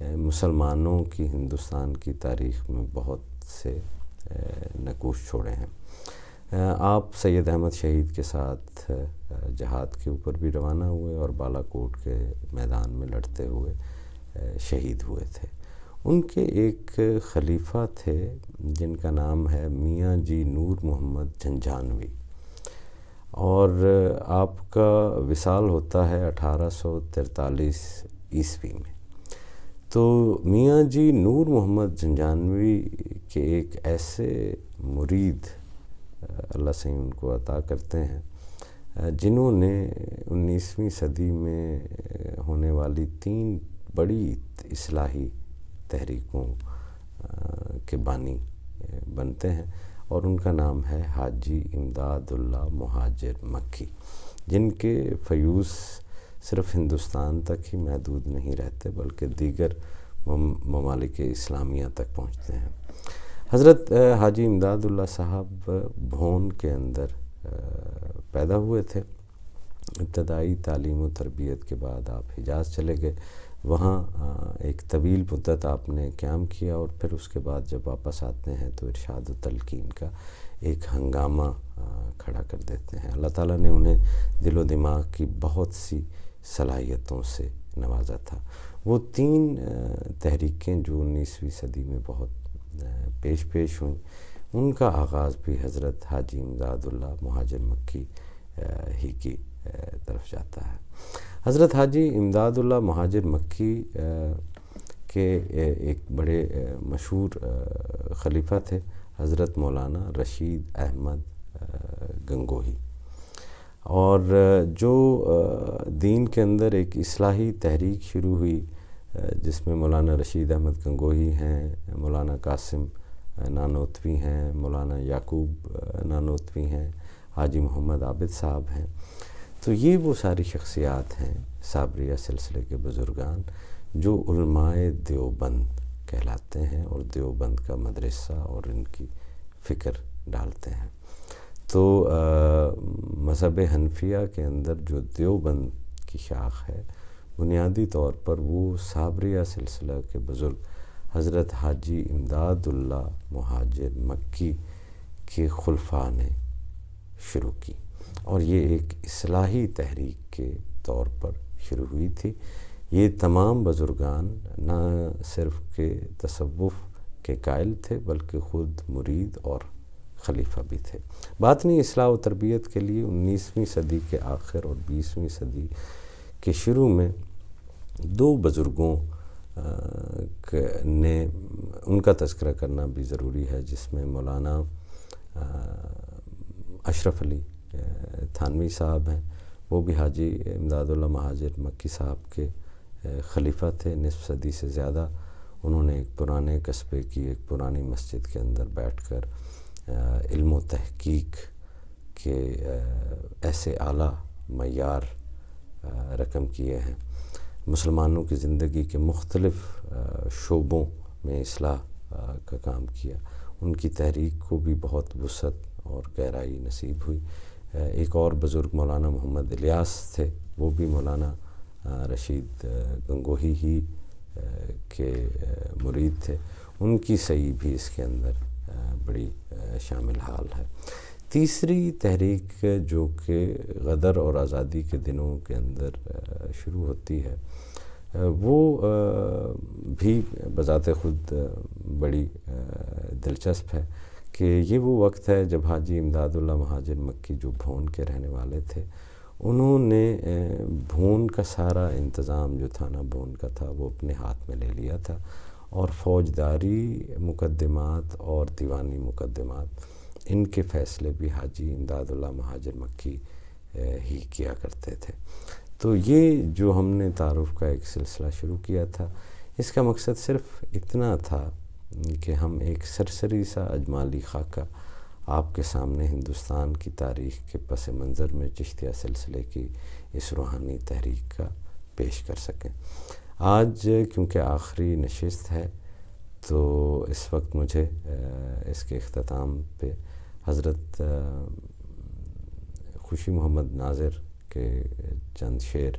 مسلمانوں کی ہندوستان کی تاریخ میں بہت سے نقوش چھوڑے ہیں۔ آپ سید احمد شہید کے ساتھ جہاد کے اوپر بھی روانہ ہوئے اور بالا کوٹ کے میدان میں لڑتے ہوئے شہید ہوئے تھے۔ ان کے ایک خلیفہ تھے جن کا نام ہے میاں جی نور محمد جھنجھانوی، اور آپ کا وصال ہوتا ہے 1843 عیسوی میں۔ تو میاں جی نور محمد جھنجھانوی کے ایک ایسے مرید اللہ سے ان کو عطا کرتے ہیں جنہوں نے 19ویں صدی میں ہونے والی 3 بڑی اصلاحی تحریکوں کے بانی بنتے ہیں، اور ان کا نام ہے حاجی امداد اللہ مہاجر مکی، جن کے فیوز صرف ہندوستان تک ہی محدود نہیں رہتے بلکہ دیگر ممالک اسلامیہ تک پہنچتے ہیں۔ حضرت حاجی امداد اللہ صاحب بھون کے اندر پیدا ہوئے تھے۔ ابتدائی تعلیم و تربیت کے بعد آپ حجاز چلے گئے، وہاں ایک طویل مدت آپ نے قیام کیا، اور پھر اس کے بعد جب واپس آتے ہیں تو ارشاد و تلقین کا ایک ہنگامہ کھڑا کر دیتے ہیں۔ اللہ تعالیٰ نے انہیں دل و دماغ کی بہت سی صلاحیتوں سے نوازا تھا۔ وہ 3 تحریکیں جو 19ویں صدی میں بہت پیش ہوئیں، ان کا آغاز بھی حضرت حاجی امداد اللہ مہاجر مکی ہی کی طرف جاتا ہے۔ حضرت حاجی امداد اللہ مہاجر مکی کے ایک بڑے مشہور خلیفہ تھے حضرت مولانا رشید احمد گنگوہی، اور جو دین کے اندر ایک اصلاحی تحریک شروع ہوئی جس میں مولانا رشید احمد گنگوہی ہیں، مولانا قاسم نانوتوی ہیں، مولانا یعقوب نانوتوی ہیں، حاجی محمد عابد صاحب ہیں، تو یہ وہ ساری شخصیات ہیں صابریہ سلسلے کے بزرگان جو علماء دیوبند کہلاتے ہیں اور دیوبند کا مدرسہ اور ان کی فکر ڈالتے ہیں۔ تو مذہب حنفیہ کے اندر جو دیوبند کی شاخ ہے، بنیادی طور پر وہ صابریہ سلسلہ کے بزرگ حضرت حاجی امداد اللہ مہاجر مکی کے خلفاء نے شروع کی، اور یہ ایک اصلاحی تحریک کے طور پر شروع ہوئی تھی۔ یہ تمام بزرگان نہ صرف کہ تصوف کے قائل تھے بلکہ خود مرید اور خلیفہ بھی تھے۔ باطنی اصلاح و تربیت کے لیے 19ویں صدی کے آخر اور 20ویں صدی کے شروع میں 2 بزرگوں نے ان کا تذکرہ کرنا بھی ضروری ہے، جس میں مولانا اشرف علی تھانوی صاحب ہیں، وہ بھی حاجی امداد اللہ مہاجر مکی صاحب کے خلیفہ تھے۔ نصف صدی سے زیادہ انہوں نے ایک پرانے قصبے کی ایک پرانی مسجد کے اندر بیٹھ کر علم و تحقیق کے ایسے اعلیٰ معیار رقم کیے ہیں، مسلمانوں کی زندگی کے مختلف شعبوں میں اصلاح کا کام کیا۔ ان کی تحریک کو بھی بہت وسعت اور گہرائی نصیب ہوئی۔ ایک اور بزرگ مولانا محمد الیاس تھے، وہ بھی مولانا رشید گنگوہی ہی کے مرید تھے، ان کی سعی بھی اس کے اندر بڑی شامل حال ہے۔ تیسری تحریک جو کہ غدر اور آزادی کے دنوں کے اندر شروع ہوتی ہے، وہ بھی بذات خود بڑی دلچسپ ہے کہ یہ وہ وقت ہے جب حاجی امداد اللہ مہاجر مکی جو بھون کے رہنے والے تھے، انہوں نے بھون کا سارا انتظام جو تھانہ بھون کا تھا وہ اپنے ہاتھ میں لے لیا تھا، اور فوجداری مقدمات اور دیوانی مقدمات ان کے فیصلے بھی حاجی امداد اللہ مہاجر مکی ہی کیا کرتے تھے۔ تو یہ جو ہم نے تعارف کا ایک سلسلہ شروع کیا تھا، اس کا مقصد صرف اتنا تھا کہ ہم ایک سرسری سا اجمالی خاکہ آپ کے سامنے ہندوستان کی تاریخ کے پس منظر میں چشتیہ سلسلے کی اس روحانی تحریک کا پیش کر سکیں۔ آج کیونکہ آخری نشست ہے تو اس وقت مجھے اس کے اختتام پہ حضرت خوشی محمد ناظر کے چند شعر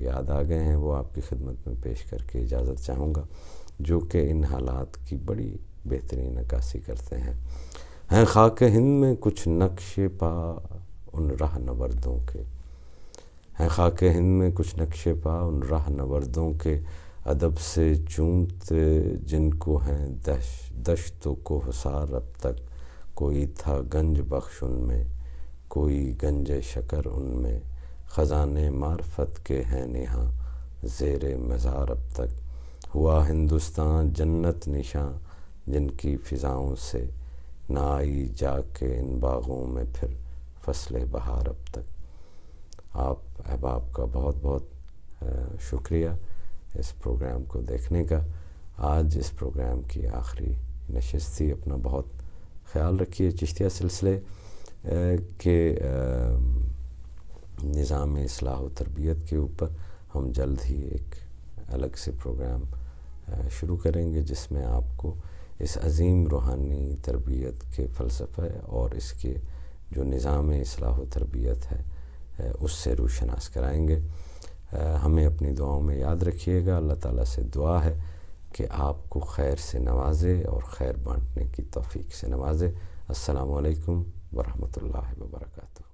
یاد آ گئے ہیں وہ آپ کی خدمت میں پیش کر کے اجازت چاہوں گا، جو کہ ان حالات کی بڑی بہترین عکاسی کرتے ہیں خاک ہند میں کچھ نقش پا ان راہ نوردوں کے، ہیں خاک ہند میں کچھ نقش پا ان راہ نوردوں کے، ادب سے چونتے جن کو ہیں دشت و کوہسار اب تک، کوئی تھا گنج بخش ان میں، کوئی گنج شکر ان میں، خزانے معرفت کے ہیں نہاں زیر مزار اب تک، ہوا ہندوستان جنت نشاں جن کی فضاؤں سے، نہ آئی جا کے ان باغوں میں پھر فصل بہار اب تک۔ آپ احباب کا بہت بہت شکریہ اس پروگرام کو دیکھنے کا۔ آج اس پروگرام کی آخری نشست تھی۔ اپنا بہت خیال رکھیے۔ چشتیہ سلسلے کے نظام اصلاح و تربیت کے اوپر ہم جلد ہی ایک الگ سے پروگرام شروع کریں گے، جس میں آپ کو اس عظیم روحانی تربیت کے فلسفے اور اس کے جو نظام اصلاح و تربیت ہے اس سے روشناس کرائیں گے۔ ہمیں اپنی دعاؤں میں یاد رکھیے گا۔ اللہ تعالیٰ سے دعا ہے کہ آپ کو خیر سے نوازے اور خیر بانٹنے کی توفیق سے نوازے۔ السلام علیکم ورحمۃ اللہ وبرکاتہ۔